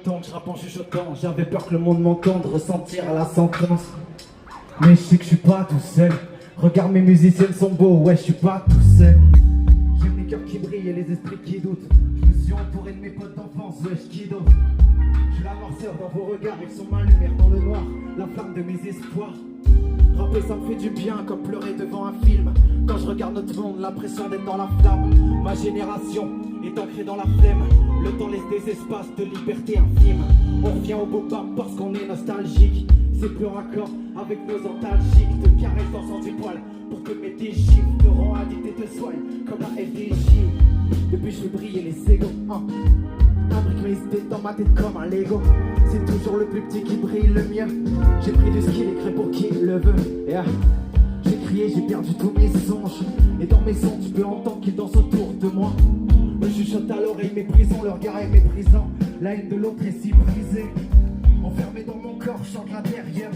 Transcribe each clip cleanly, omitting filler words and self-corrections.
longtemps que je rappe en chuchotant. J'avais peur que le monde m'entende ressentir à la sentence. Mais je sais que je suis pas tout seul. Regarde, mes musiciennes sont beaux, ouais, je suis pas tout seul. J'aime les cœurs qui brillent et les esprits qui doutent. Je me suis entouré de mes potes d'enfance, wesh, qui d'autre? Je suis la noirceur dans vos regards, ils sont ma lumière dans le noir, la flamme de mes espoirs. Rapper ça me fait du bien comme pleurer devant un film. Quand je regarde notre monde, l'impression d'être dans la flamme. Ma génération est ancrée dans la flemme. Le temps laisse des espaces de liberté infime. On revient au beau bas parce qu'on est nostalgique. C'est plus raccord avec nos antalgiques. Te caresse dans sens du poil pour te mettre des chiffres. Te rend addict et te soigne comme la FDJ. Depuis je fais briller les égos, Imbrique mes idées dans ma tête comme un Lego. C'est toujours le plus petit qui brille le mieux. J'ai pris du skill écrit pour qui le veut, yeah. J'ai crié, j'ai perdu tous mes songes. Et dans mes sons tu peux entendre qu'ils dansent autour de moi. Me chuchote à l'oreille méprisant, leur regard est méprisant. La haine de l'autre est si brisée. Enfermé dans mon corps, chante l'intérieur.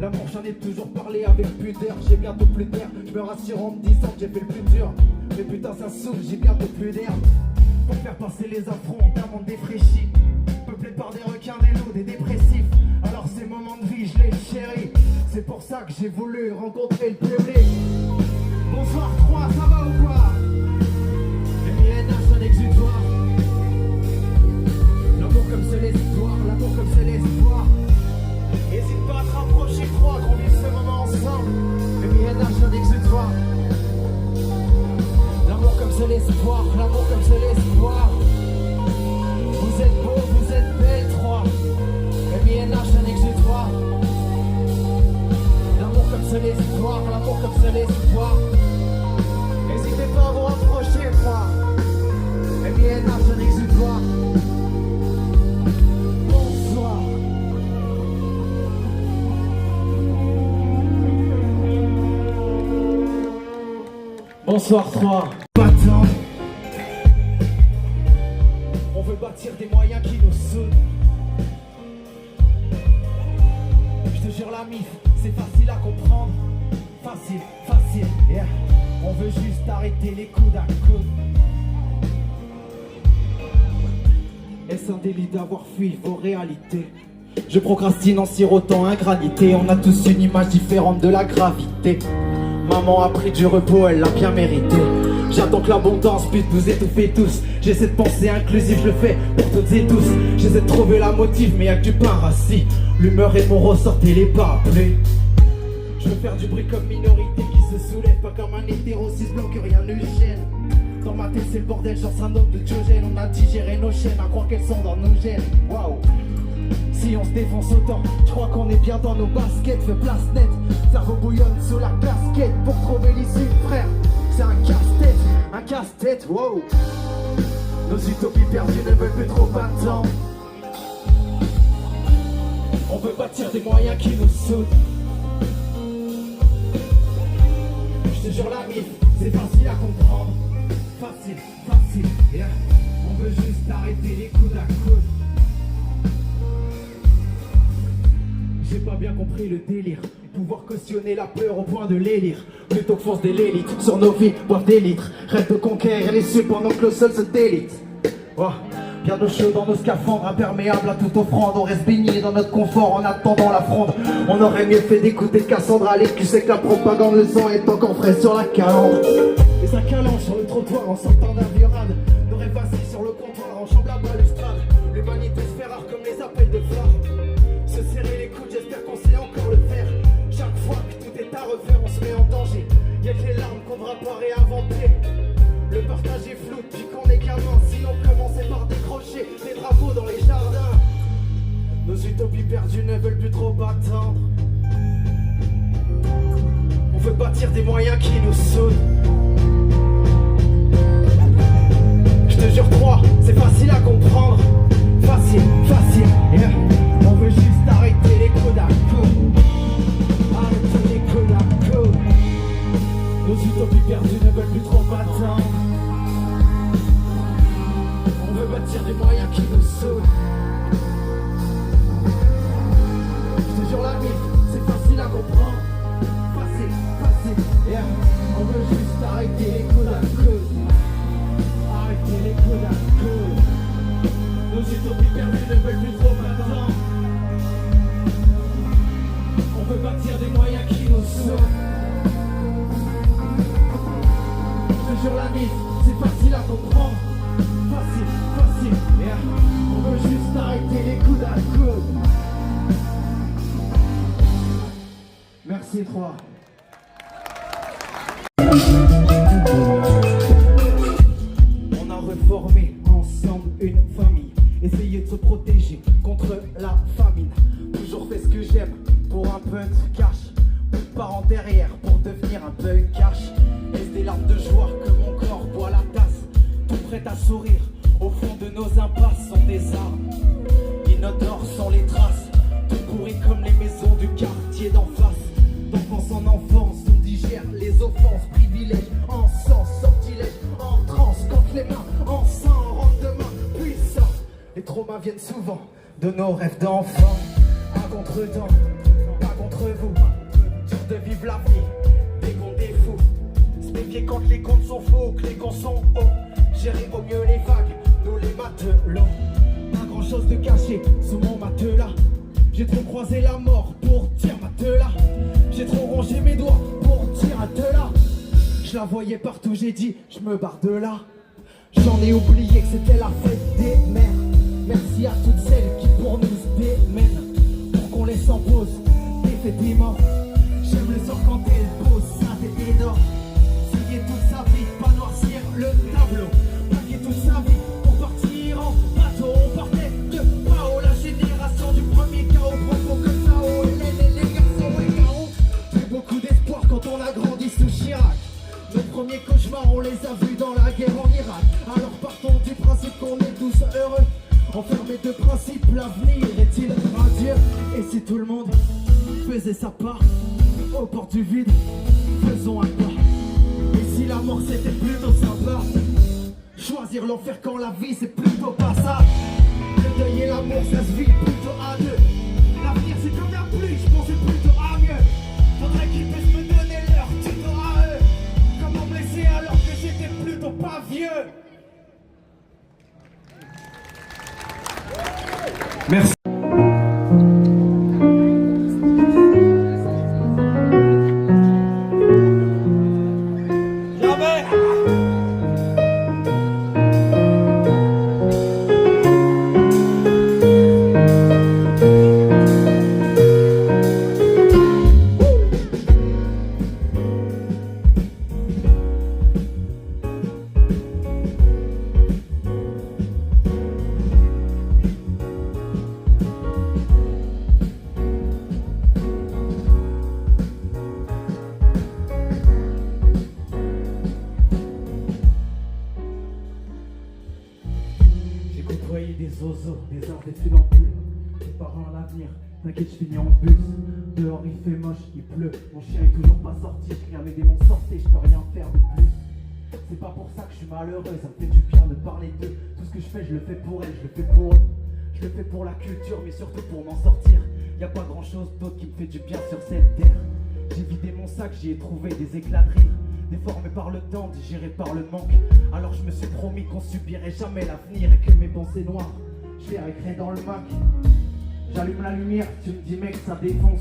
L'amour j'en ai toujours parlé avec pudeur. J'ai bientôt plus d'air, je me rassure en me disant que j'ai fait le plus dur. Mais putain ça souffle, j'ai bientôt plus d'air. Pour faire passer les affronts d'un monde défraîchi, peuplé par des requins, des loups, des dépressifs. Alors ces moments de vie je les chéris. C'est pour ça que j'ai voulu rencontrer le public. Bonsoir 3, ça va ou quoi? Un exutoire. L'amour comme c'est l'espoir, l'amour comme c'est l'espoir. Hésite pas à te rapprocher, crois qu'on vive ce moment ensemble. Un exutoire. L'amour comme c'est l'espoir, l'amour comme c'est l'espoir. Vous êtes beaux, vous êtes belles, 3. MINH, un exutoire. L'amour comme c'est l'espoir, l'amour comme c'est l'espoir. N'hésitez pas à vous rapprocher, 3. MINH, un exutoire. Bonsoir. Bonsoir 3. Battant. On veut bâtir des moyens qui nous soudent. Je te jure la mif, c'est facile à comprendre. Facile, facile, yeah. On veut juste arrêter les coudes à coude. Est-ce un délit d'avoir fui vos réalités? Je procrastine en sirotant un granité. On a tous une image différente de la gravité. Maman a pris du repos, elle l'a bien mérité. J'attends que l'abondance puisse nous étouffer tous. J'essaie de penser inclusif, je le fais pour toutes et tous. J'essaie de trouver la motive, mais y'a que du pain rassis. L'humeur est mon ressort et les parapluies. Je veux faire du bruit comme minorité qui se soulève. Pas comme un hétéro cis blanc que rien ne gêne. Dans ma tête c'est le bordel, genre syndrome de Diogène. On a digéré nos chaînes, à croire qu'elles sont dans nos gènes. Waouh. Si on se défonce autant, je crois qu'on est bien dans nos baskets. Fais place nette, cerveau bouillonne sous la casquette. Pour trouver l'issue, frère, c'est un casse-tête, wow. Nos utopies perdues ne veulent plus trop attendre. On veut bâtir des moyens qui nous soudent. Je te jure la mif, c'est facile à comprendre. Facile, facile, yeah. On veut juste arrêter les coudes à coude. J'ai pas bien compris le délire. Pouvoir cautionner la peur au point de l'élire. Plutôt que fonce des l'élite sur nos vies, boivent des litres. Rêve de conquérir les cieux pendant que le sol se délite. Oh, bien de chaud dans nos scaphandres, imperméables à toute offrande. On reste baigné dans notre confort en attendant la fronde. On aurait mieux fait d'écouter Cassandra. Allez, tu sais que la propagande, le sang est encore frais sur la calandre. Les sacs à linge sur le trottoir en sortant d'un vieux rade. Nos rêves assis sur le comptoir en chambre à balustrade. L'humanité se fait rare comme les appels de phare. Se serrer les coudes, j'espère qu'on sait encore le faire. Chaque fois que tout est à refaire, on se met en danger. Y'a que les larmes qu'on devra pas réinventer. Le partage est flou depuis qu'on est gamin. Sinon commencer par décrocher des drapeaux dans les jardins. Nos utopies perdues ne veulent plus trop attendre. On veut bâtir des moyens qui nous soudent. Je te jure 3, c'est facile à comprendre. Facile, facile, yeah. On veut juste arrêter les coups à coude. Arrêter les coups à coude. Nos utopies perdues ne veulent plus trop attendre. On veut bâtir des moyens qui nous soudent. Je te jure la mif, c'est facile à comprendre. Facile, facile, yeah. On veut juste arrêter les coups à coude. Arrêter les coups à coude. Nos utopies perdues ne veulent plus trop sur la mise, c'est facile à comprendre. Facile, facile, yeah. On veut juste arrêter les coups d'alcool. Merci 3. On a reformé ensemble une famille, essayé de se protéger contre la famine. Toujours fait ce que j'aime pour un peu de cash, peu de parents derrière pour devenir un peu cash. Est-ce des larmes de joie que mon corps boit la tasse, tout prêt à sourire. Au fond de nos impasses sont des armes, inodores sont les traces, tout pourri comme les maisons du quartier d'en face. D'enfance en enfance, on digère les offenses, privilèges, encens, sortilèges, en transe, quand les mains en sang, rentre de main puissant. Les traumas viennent souvent de nos rêves d'enfants. Un contre temps, pas contre vous, dur de vivre la vie, des comptes des fous. Se méfier quand les comptes sont faux, que les comptes sont hauts. Gérer au mieux les vagues, nous les matelots. Pas grand chose de caché sous mon matelas. J'ai trop croisé la mort pour dire matelas. J'ai trop rongé mes doigts pour dire matelas. Je la voyais partout, j'ai dit je me barre de là. J'en ai oublié que c'était la fête des mères. Merci à toutes celles qui pour nous démènent, pour qu'on les en pause, des faits des morts. J'aime le sort quand elle pose, ça t'est énorme. Signer toute sa vie, pas noircir le tableau. Paquer toute sa vie pour partir en bateau. On partait de Pao, la génération du premier chaos. Propos que Sao, les garçons et K.O. J'ai beaucoup d'espoir quand on a grandi sous Chirac. Nos premiers cauchemars, on les a vus dans la guerre en Irak. Alors partons du principe qu'on est tous heureux. Enfermés de principe, l'avenir est-il radieux? Et si tout le monde faisait sa part, aux portes du vide, faisons un pas. Et si la mort c'était plutôt sympa, choisir l'enfer quand la vie c'est plutôt pas ça. Le deuil et l'amour ça se vit plutôt à deux. L'avenir c'est comme la pluie, je pensais plutôt à mieux. Faudrait qu'ils puissent me donner leur tuto à eux. Comment me laisser alors que j'étais plutôt pas vieux? Merci. Des zozos, des arts, des funambules, des parents à l'avenir, t'inquiète je finis en bus. Dehors il fait moche, il pleut, mon chien est toujours pas sorti. Je crie à mes démons sortez, je peux rien faire de plus. C'est pas pour ça que je suis malheureux, ça me fait du bien de parler d'eux. Tout ce que je fais, je le fais pour elles, je le fais pour eux. Je le fais pour la culture, mais surtout pour m'en sortir. Y a pas grand chose d'autre qui me fait du bien sur cette terre. J'ai vidé mon sac, j'y ai trouvé des éclats de rire. Déformé par le temps, digéré par le manque. Alors je me suis promis qu'on subirait jamais l'avenir et que mes pensées noires, je les récrée dans le Mac. J'allume la lumière, tu me dis mec ça défonce.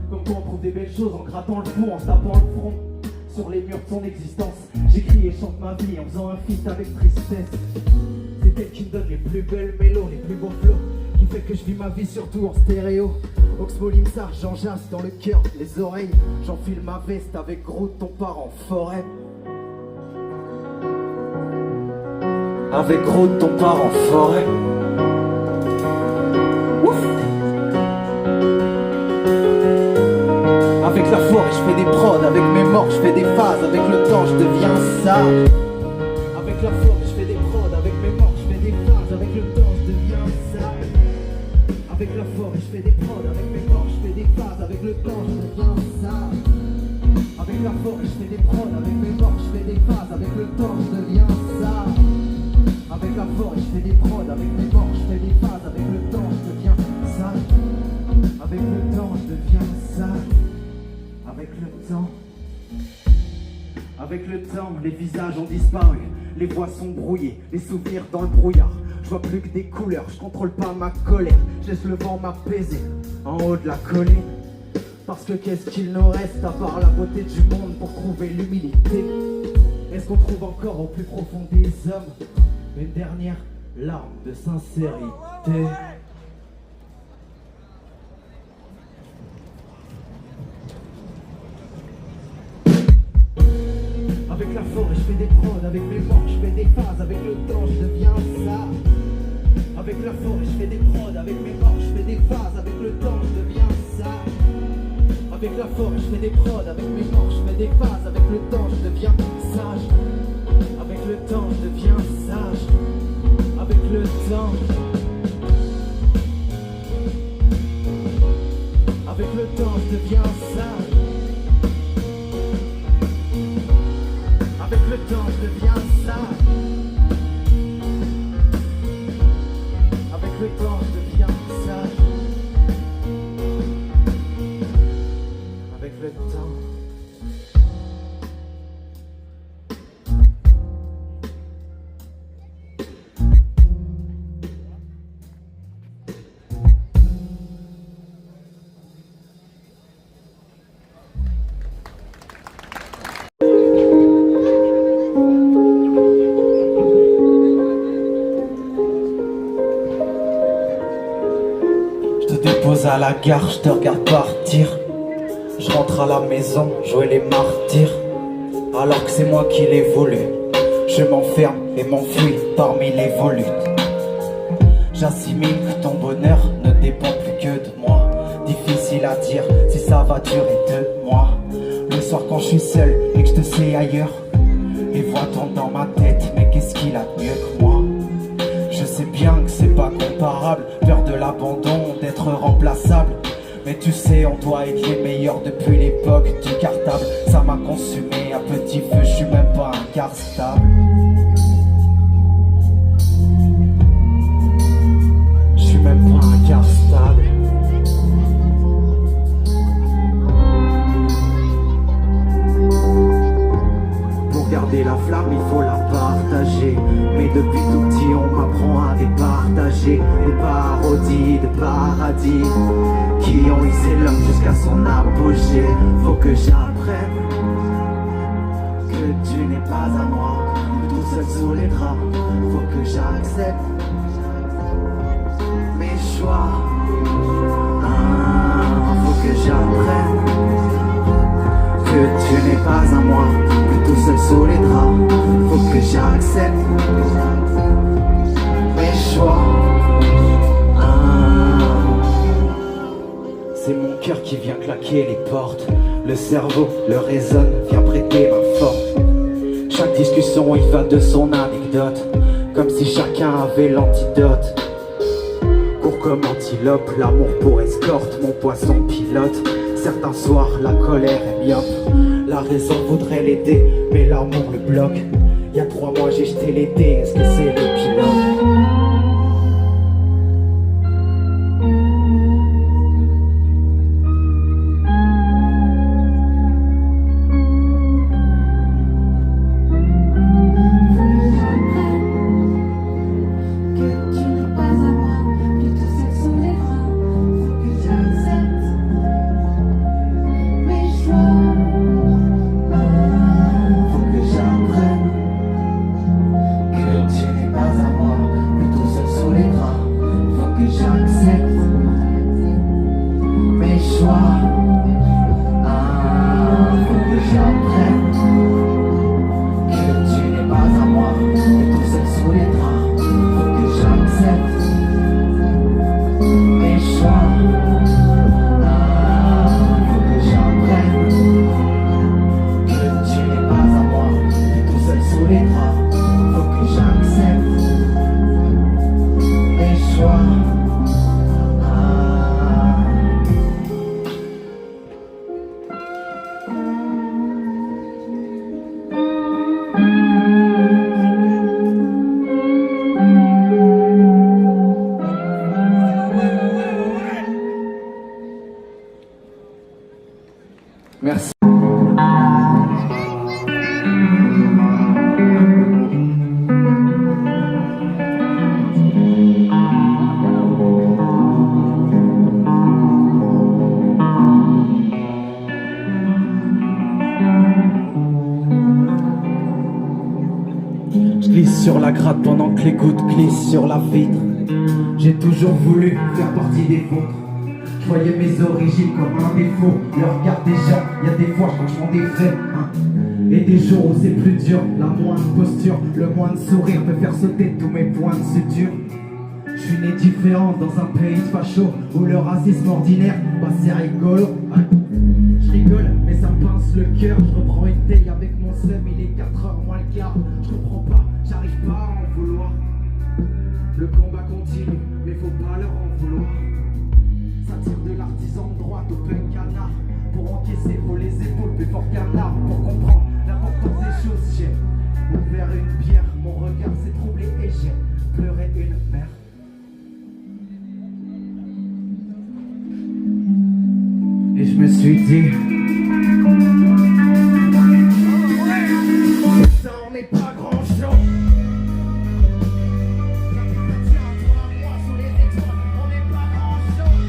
Comme quoi on trouve des belles choses en grattant le fou, en se tapant le front sur les murs de son existence. J'écris et chante ma vie en faisant un feat avec tristesse. C'est elle qui me donne les plus belles mélos, les plus beaux flots, qui fait que je vis ma vie surtout en stéréo. Oxmo Limsa, j'en jasse dans le cœur, les oreilles. J'enfile ma veste avec Groot, ton part en forêt. Avec Groot, ton part en forêt. Ouf. Avec la forêt, je fais des prods. Avec mes morts, je fais des phases. Avec le temps, je deviens sage. Avec la forêt, je fais des prods. Avec mes morts, je fais des phases. Avec le temps, je deviens sage. Avec la forêt, je fais des prods. Avec mes morts, je fais des phases. Avec le temps, je deviens sage. Avec la forêt, je fais des prods. Avec mes morts, je fais des phases. Avec le temps, je deviens sage. Avec la forêt, je fais des prods. Avec mes morts, je fais des phases. Avec le temps, je deviens sage. Avec le temps, je deviens sage. Avec le temps. Avec le temps, les visages ont disparu. Les voix sont brouillées, les souvenirs dans le brouillard. Je vois plus que des couleurs, je contrôle pas ma colère. Je laisse le vent m'apaiser en haut de la colline. Parce que qu'est-ce qu'il nous reste à part la beauté du monde pour trouver l'humilité? Est-ce qu'on trouve encore au plus profond des hommes une dernière larme de sincérité? Avec la forêt, je fais des prods, avec mes morts, je fais des phases, avec le temps, je deviens ça. Avec la forêt, je fais des prods, avec mes morts, je fais des phases, avec le temps, je deviens ça. Avec la forêt, je fais des prods, avec mes morts, je fais des phases, avec le temps, je deviens sage. Avec le temps, je deviens sage. Avec le temps. Avec le temps, je deviens sage. Avec le temps, je deviens sage. Avec le temps, je deviens sage. Avec le temps. Je te dépose à la gare, je te regarde partir. Je rentre à la maison, jouer les martyrs. Alors que c'est moi qui l'ai voulu. Je m'enferme et m'enfuis parmi les volutes. J'assimile que ton bonheur ne dépend plus que de moi. Difficile à dire si ça va durer 2 mois. Le soir quand je suis seul et que je te sais ailleurs, les voix tournent dans ma tête, mais qu'est-ce qu'il a de mieux que moi? Je sais bien que c'est pas comparable, peur de l'abandon, d'être remplaçable. Mais tu sais, on doit être les meilleurs depuis l'époque du cartable. Ça m'a consumé à petit feu, je suis même pas un quart stable. Je suis même pas un quart stable. Pour garder la flamme, il faut la partager. Mais depuis tout petit, on m'apprend à départager des parodies de paradis qui ont hissé l'homme jusqu'à son apogée. Faut que j'apprenne que tu n'es pas à moi, tout seul sous les draps. Faut que j'accepte mes choix. Faut que j'apprenne que tu n'es pas à moi, que tout seul sous les draps. Faut que j'accepte mes choix. C'est mon cœur qui vient claquer les portes. Le cerveau, le raisonne, vient prêter main forte. Chaque discussion, il va de son anecdote, comme si chacun avait l'antidote. Court comme antilope, l'amour pour escorte, mon poisson pilote. Certains soirs, la colère est myope. La raison voudrait l'aider, mais l'amour le bloque. Il y a 3 mois, j'ai jeté l'été, est-ce que c'est le pilote? Faut que j'apprenne que tu n'es pas à moi. glisse sur la gratte pendant que les gouttes glissent sur la vitre. J'ai toujours voulu faire partie des vôtres. Je voyais mes origines comme un défaut. Le regard des gens, y a des fois quand je m'en défais, hein. Et des jours où c'est plus dur, la moindre posture, le moindre sourire peut faire sauter tous mes points de suture. Je suis né différent dans un pays de facho où le racisme ordinaire, bah c'est rigolo, hein. Je rigole, mais ça me pince le cœur. Je reprends une taille avec mon seum, il est 4h moins le quart. Je comprends pas, j'arrive pas à en vouloir. Le combat continue, mais faut pas leur en vouloir. Ça tire de l'artisan de droite au punk canard. Pour encaisser, faut les épaules plus fort qu'un arbre. Pour comprendre l'importance des choses, j'ai ouvert une bière. Mon regard s'est troublé et j'ai pleuré une mer. Et je me suis dit, ça en est pas grand chose. Tiens-toi, moi sous les étoiles, on n'est pas grand chose.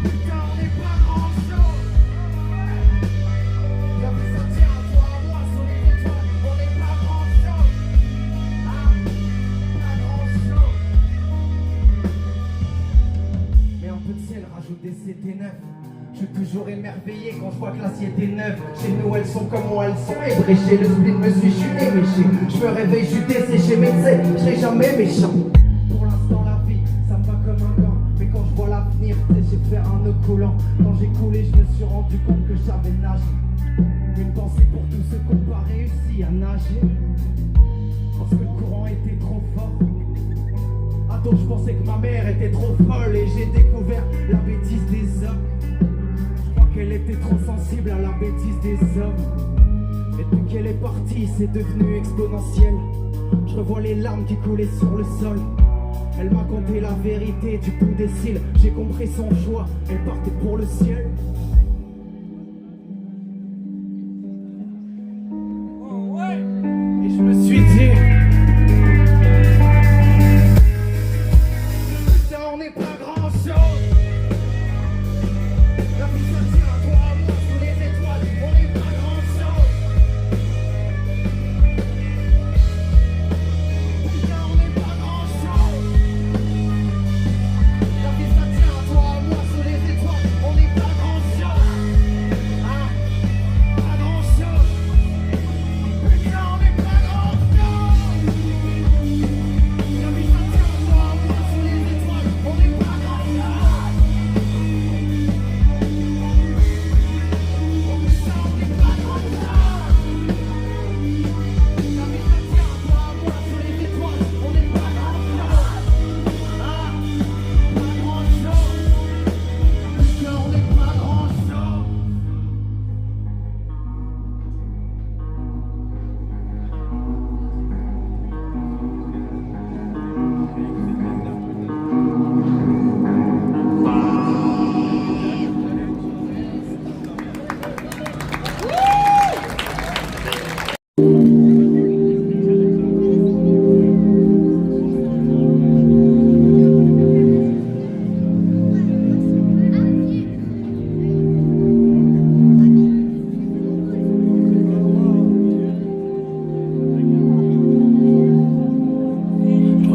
Putain, on n'est pas grand chose. Y'a plus ça, tiens-toi, moi sous les étoiles, on n'est pas grand chose. Ah, pas grand chose. Mais un peu de ciel rajoute des CT9. Je suis toujours émerveillé quand je vois que l'assiette est neuve. Chez nous elles sont comme moi, elles sont ébréchées. Le split me suit, je suis éméché. Je me réveille, je suis desséché, mais tu sais, je serai jamais méchant. Pour l'instant la vie, ça me va comme un gant. Mais quand je vois l'avenir, tu sais, j'ai fait un nœud coulant. Quand j'ai coulé, je me suis rendu compte que j'avais nagé. Une pensée pour tous ceux qui n'ont pas réussi à nager. Parce que le courant était trop fort. Attends, je pensais que ma mère était trop folle. Et j'ai découvert la bêtise des hommes. Elle était trop sensible à la bêtise des hommes. Et depuis qu'elle est partie, c'est devenu exponentiel. Je revois les larmes qui coulaient sur le sol. Elle m'a conté la vérité du bout des cils. J'ai compris son choix, elle partait pour le ciel. Et je me suis dit, putain, on n'est pas grand chose.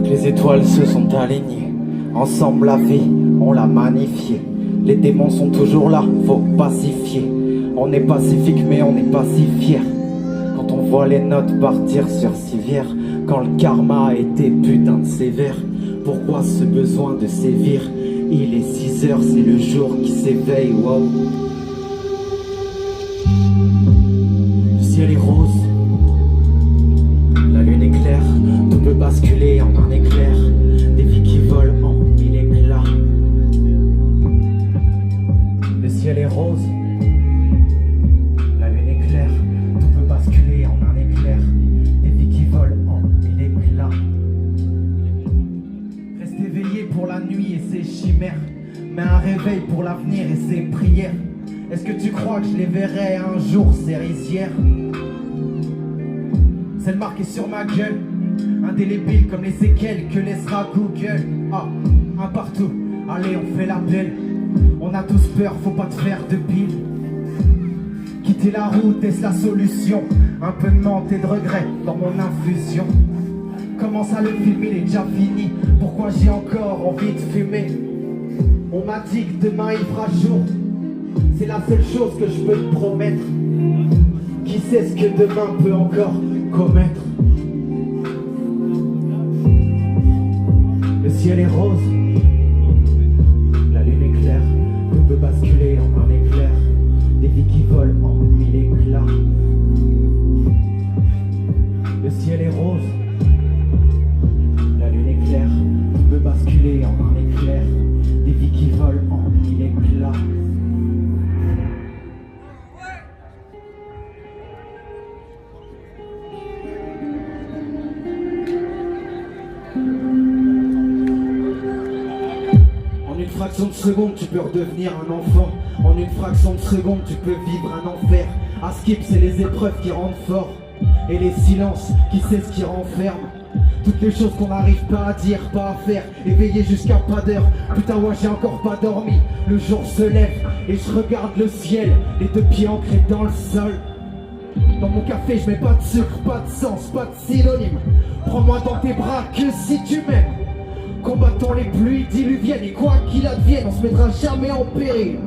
Les étoiles se sont alignées. Ensemble la vie, on l'a magnifiée. Les démons sont toujours là, faut pacifier. On est pacifique mais on n'est pas si fier. Quand on voit les notes partir sur civière. Quand le karma a été putain de sévère. Pourquoi ce besoin de sévir? Il est 6h, c'est le jour qui s'éveille, wow. Le ciel est rose, la lune est claire. Tout peut basculer en un éclair. Des vies qui volent en mille éclats. Le ciel est rose, la lune est claire. Tout peut basculer en un éclair. Des vies qui volent en mille éclats. Reste éveillé pour la nuit et ses chimères. Mais un réveil pour l'avenir et ses prières. Est-ce que tu crois que je les verrai un jour, ces rizières? Celle marquée sur ma gueule, indélébile comme les séquelles que laissera Google. Ah, un partout, allez on fait l'appel. On a tous peur, faut pas te faire de bile. Quitte Si la route est la solution, un peu de menthe et de regret dans mon infusion. Comment ça, le film il est déjà fini? Pourquoi j'ai encore envie de fumer? On m'a dit que demain il fera jour, c'est la seule chose que je peux te promettre. Qui sait ce que demain peut encore commettre? Le ciel est rose, la lune est claire, tout peut basculer en un éclair, des vies qui volent en mille éclats. Le ciel est rose, la lune est claire, tout peut basculer en un éclair, des vies qui volent en mille éclats. En une fraction de seconde, tu peux redevenir un enfant. En une fraction de seconde, tu peux vivre un enfer. À Skip, c'est les épreuves qui rendent fort, et les silences, qui sait ce qui renferme. Toutes les choses qu'on n'arrive pas à dire, pas à faire, éveillé jusqu'à pas d'heure. Putain ouais, j'ai encore pas dormi. Le jour se lève et je regarde le ciel, les deux pieds ancrés dans le sol. Dans mon café, je mets pas de sucre, pas de sens, pas de synonyme. Prends-moi dans tes bras que si tu m'aimes. Combattons les pluies diluviennes et quoi qu'il advienne, on se mettra jamais en péril.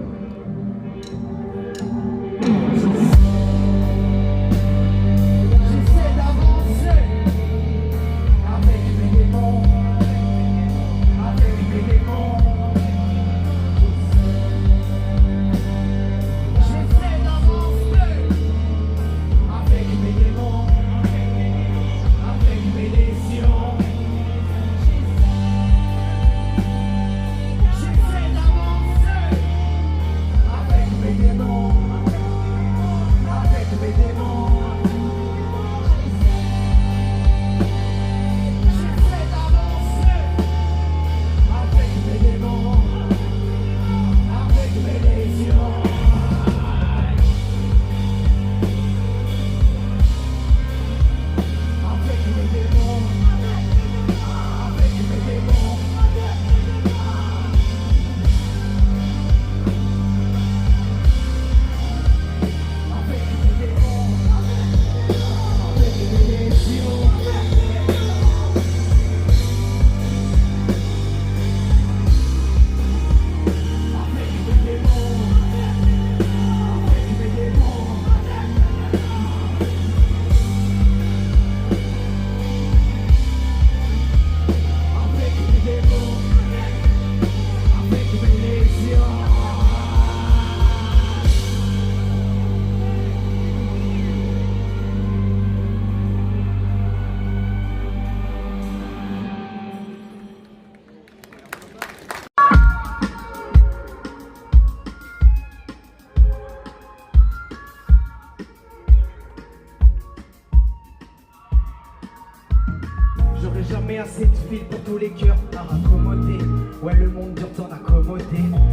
J'aurai jamais assez de fil pour tous les cœurs à raccommoder. Ouais, le monde dure t'en accommoder.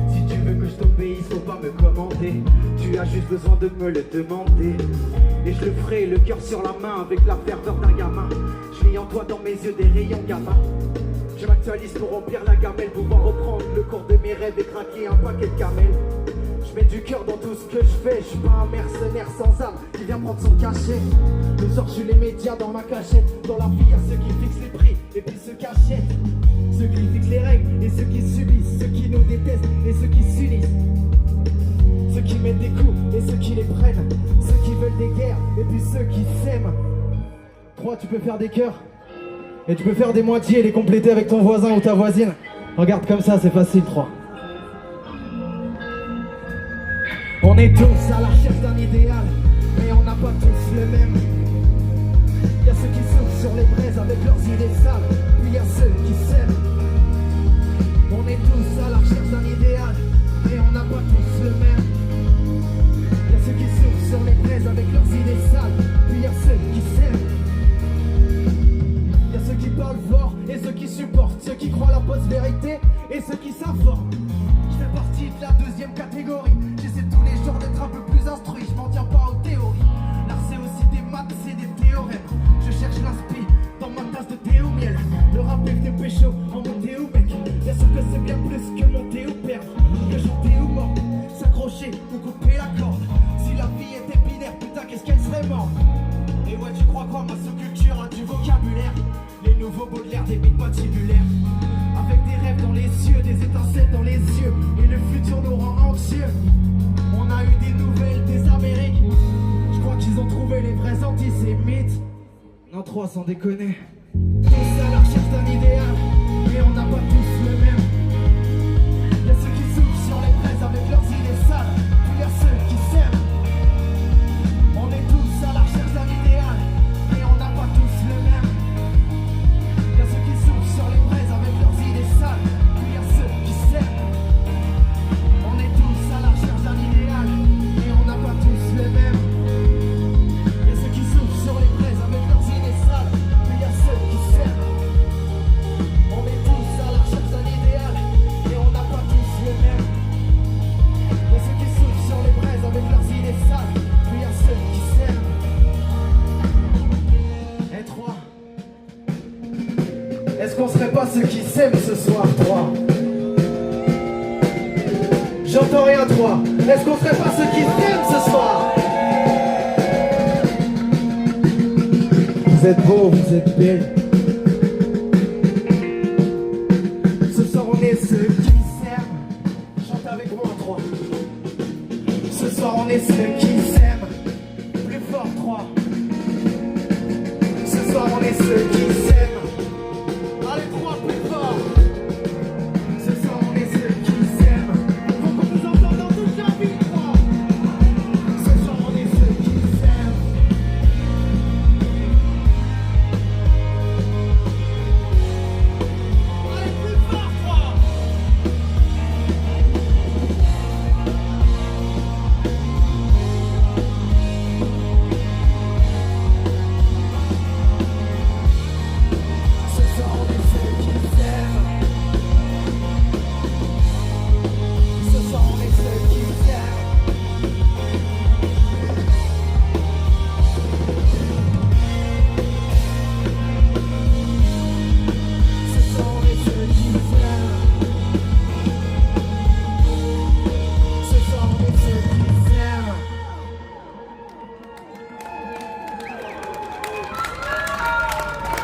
Si tu veux que je t'obéisse, faut pas me commander. Tu as juste besoin de me le demander. Et je le ferai, le cœur sur la main, avec la ferveur d'un gamin. Je lis en toi dans mes yeux des rayons gamma. Je m'actualise pour remplir la gamelle, pouvoir reprendre le cours de mes rêves et craquer un paquet de camels. Je mets du cœur dans tout ce que je fais. Je suis pas un mercenaire sans âme qui vient prendre son cachet. Le soir je suis les médias dans ma cachette. Dans la vie y'a ceux qui fixent les prix et puis ceux qui achètent. Ceux qui fixent les règles et ceux qui subissent. Ceux qui nous détestent et ceux qui s'unissent. Ceux qui mettent des coups et ceux qui les prennent. Ceux qui veulent des guerres et puis ceux qui s'aiment. 3, tu peux faire des cœurs. Et tu peux faire des moitiés et les compléter avec ton voisin ou ta voisine. Regarde comme ça, c'est facile. 3. On est tous à la recherche d'un idéal, mais on n'a pas tous le même. Il y a ceux qui souffrent sur les braises avec leurs idées sales, puis il y a ceux qui s'aiment. On est tous à la recherche d'un idéal, mais on n'a pas tous le même. Il y a ceux qui souffrent sur les braises avec leurs idées sales, puis il y a ceux qui s'aiment. Il y a ceux qui parlent fort et ceux qui supportent, ceux qui croient la post-vérité et ceux qui s'informent. Je fais partie de la deuxième catégorie. J'essaie tous les jours d'être un peu plus instruit, je m'en tiens pas aux théories. L'art c'est aussi des maths, c'est des théorèmes. Je cherche l'inspi dans ma tasse de thé au miel. Le rap est des pécho en monter ou mec. Bien sûr que c'est bien plus que monter ou perdre, que chanter ou mort, s'accrocher ou couper la corde. Si la vie était binaire, patibulaire. Avec des rêves dans les yeux, des étincelles dans les yeux, et le futur nous rend anxieux. On a eu des nouvelles des Amériques. Je crois qu'ils ont trouvé les vrais antisémites. Non, 3 sans déconner. Tous à la recherche d'un idéal, mais on n'a pas tous le même. Y'a ceux qui souffrent sur les braises avec leurs idées sales, puis y'a ceux qui s'aiment. On est tous à la recherche d'un idéal, mais on n'a pas tous le même. Y'a ceux qui souffrent sur les braises avec leurs idées sales, puis y'a ceux qui s'aiment. On est tous à la recherche d'un idéal, mais on n'a pas tous le même. Y'a ceux qui souffrent sur les braises avec leurs idées sales, puis y'a ceux qui s'aiment. On est tous à la recherche d'un idéal, mais on n'a pas tous le même. Y'a ceux qui souffrent sur les braises avec leurs idées sales, puis y'a ceux qui s'aiment. Et 3. Est-ce qu'on serait pas ceux qui s'aiment ce soir, 3? J'entends rien, 3. Est-ce qu'on serait pas ceux qui s'aiment ce soir? Vous êtes beaux, vous êtes belles. Ce soir on est ceux qui s'aiment. Chante avec moi, 3. Ce soir on est ceux qui s'aiment. Plus fort, 3. Ce soir on est ceux qui